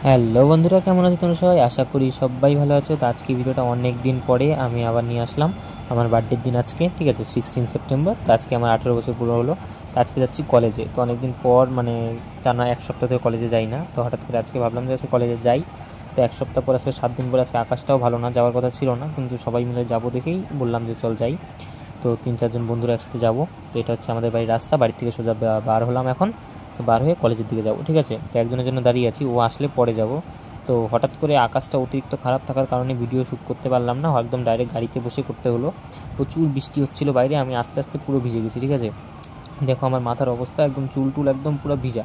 Hello বন্ধুরা, কেমন আছো তোমরা সবাই? আশা করি সবাই ভালো আছো। তো আজকে ভিডিওটা অনেক দিন পরে আমি আবার নিয়ে আসলাম। আমার বার্থডের দিন আজকে, ঠিক আছে, 16 সেপ্টেম্বর। তো আজকে আমার 18 বছর পুরো হলো। তো আজকে যাচ্ছি কলেজে। তো অনেক দিন পর, মানে টানা এক সপ্তাহ ধরে কলেজে যাই না। তো হঠাৎ করে আজকে ভাবলাম যে আজকে কলেজে যাই। তো এক সপ্তাহ পর, আজকে 7 দিন পর, আজকে আকাশটাও ভালো না, যাওয়ার কথা ছিল না, কিন্তু সবাই মিলে যাবো দেখেই বললাম যে চল যাই। তো 3-4 জন বন্ধুরা একসাথে যাবো। তো এটা হচ্ছে আমাদের বাড়ির রাস্তা, বাড়ি থেকে সোজা বার হলাম এখন। তো বার হয়ে কলেজের দিকে যাব, ঠিক আছে। তো একজনের জন্য দাঁড়িয়ে আছি, ও আসলে পরে যাব। তো হঠাৎ করে আকাশটা অতিরিক্ত খারাপ থাকার কারণে ভিডিও শ্যুট করতে পারলাম না, একদম ডাইরেক্ট গাড়িতে বসে করতে হলো। প্রচুর বৃষ্টি হচ্ছিল বাইরে, আমি আস্তে আস্তে পুরো ভিজে গেছি, ঠিক আছে। দেখো আমার মাথার অবস্থা, একদম চুল টুল একদম পুরো ভিজা।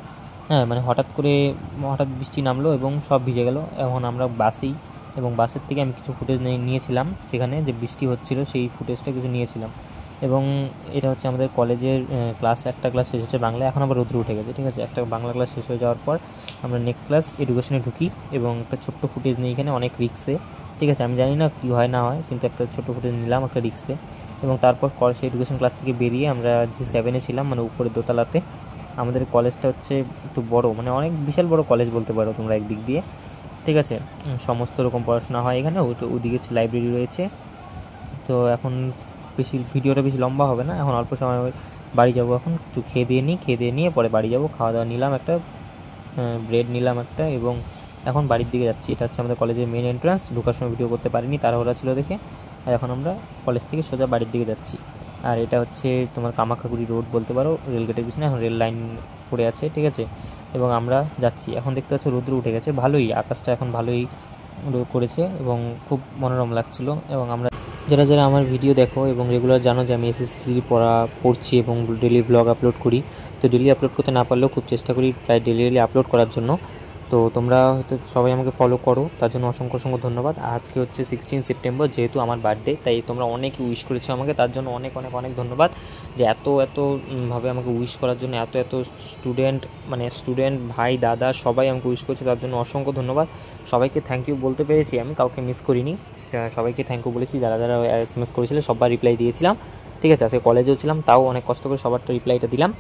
হ্যাঁ, মানে হঠাৎ বৃষ্টি নামলো এবং সব ভিজে গেল। এখন আমরা বাসেই, এবং বাসের থেকে আমি কিছু ফুটেজ নিয়েছিলাম, সেখানে যে বৃষ্টি হচ্ছিল সেই ফুটেজটা কিছু নিয়েছিলাম। এবং এটা হচ্ছে আমাদের কলেজের একটা ক্লাস শেষ হচ্ছে বাংলা, এখন আবার রোদ্র উঠে গেছে, ঠিক আছে। একটা বাংলা ক্লাস শেষ হয়ে যাওয়ার পর আমরা নেক্সট ক্লাস এডুকেশনে ঢুকি, এবং একটা ছোট্ট ফুটেজ নিই এখানে, অনেক রিক্সে, ঠিক আছে। আমি জানি না কী হয় না হয়, কিন্তু একটা ছোট্ট ফুটেজ নিলাম একটা রিক্সে। এবং তারপর সেই এডুকেশন ক্লাস থেকে বেরিয়ে আমরা যে 7-এ ছিলাম, মানে উপরের দোতলাতে। আমাদের কলেজটা হচ্ছে একটু বড়, মানে অনেক বিশাল বড় কলেজ বলতে পারো তোমরা একদিক দিয়ে, ঠিক আছে। সমস্ত রকম পড়াশোনা হয় এখানে। ওদিকে হচ্ছে লাইব্রেরি রয়েছে। তো এখন ভিডিওটা বেশি লম্বা হবে না, এখন অল্প সময় বাড়ি যাব। এখন কিছু খেয়ে দিয়ে নিয়ে পরে বাড়ি যাব। খাওয়া দাওয়া নিলাম একটা, ব্রেড নিলাম একটা, এবং এখন বাড়ির দিকে যাচ্ছি। এটা হচ্ছে আমাদের কলেজের মেন এন্ট্রান্স। ঢোকার সময় ভিডিও করতে পারিনি, তাড়াহুড়া ছিল দেখে। আর এখন আমরা কলেজ থেকে সোজা বাড়ির দিকে যাচ্ছি। আর এটা হচ্ছে তোমার কামাখ্যাগুড়ি রোড বলতে পারো, রেলগেটের পিছনে এখন রেল লাইন পড়ে আছে, ঠিক আছে। এবং আমরা যাচ্ছি, এখন দেখতে পাচ্ছি রৌদ্র উঠে গেছে, ভালোই আকাশটা এখন ভালোই করেছে এবং খুব মনোরম লাগছিল। এবং আমরা যারা যারা আমার ভিডিও দেখো এবং রেগুলার জানো যে আমি এসএসসি পড়ছি এবং ডেলি ব্লগ আপলোড করি। তো ডেলি আপলোড করতে না পারলেও খুব চেষ্টা করি প্রায় ডেলি আপলোড করার জন্য। তো তোমরা হয়তো সবাই আমাকে ফলো করো, তার জন্য অসংখ্য অসংখ্য ধন্যবাদ। আজকে হচ্ছে 16 সেপ্টেম্বর, যেহেতু আমার বার্থডে, তাই তোমরা অনেক উইশ করেছো আমাকে, তার জন্য অনেক অনেক অনেক ধন্যবাদ। যে ভাবে আমাকে উইশ করার জন্য এত স্টুডেন্ট ভাই দাদা সবাই আমাকে উইশ করেছে, তার জন্য অসংখ্য ধন্যবাদ। সবাইকে থ্যাংক ইউ বলতে পেরেছি, আমি কাউকে মিস করিনি। সবাইকে থ্যাংক ইউ বলেছি, যারা যারা SMS করেছিল সবার রিপ্লাই দিয়েছিলাম, ঠিক আছে। আজকে কলেজেও ছিলাম, তাও অনেক কষ্ট করে সবারটা রিপ্লাইটা দিলাম।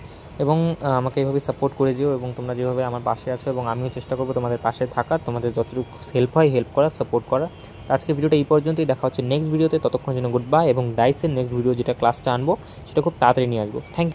এবং আমাকে এইভাবে সাপোর্ট করে যেও, এবং তোমরা যেভাবে আমার পাশে আছো, এবং আমিও চেষ্টা করবো তোমাদের পাশে থাকার, তোমাদের যতটুকু হেল্প হয় হেল্প করার, সাপোর্ট করার। আজকে ভিডিওটা এই পর্যন্তই, দেখা হচ্ছে নেক্সট ভিডিওতে। ততক্ষণ জন্য গুড বাই, এবং ডাইসের নেক্সট ভিডিও যেটা ক্লাসটা আনবো সেটা খুব তাড়াতাড়ি নিয়ে আসবো। Thank you.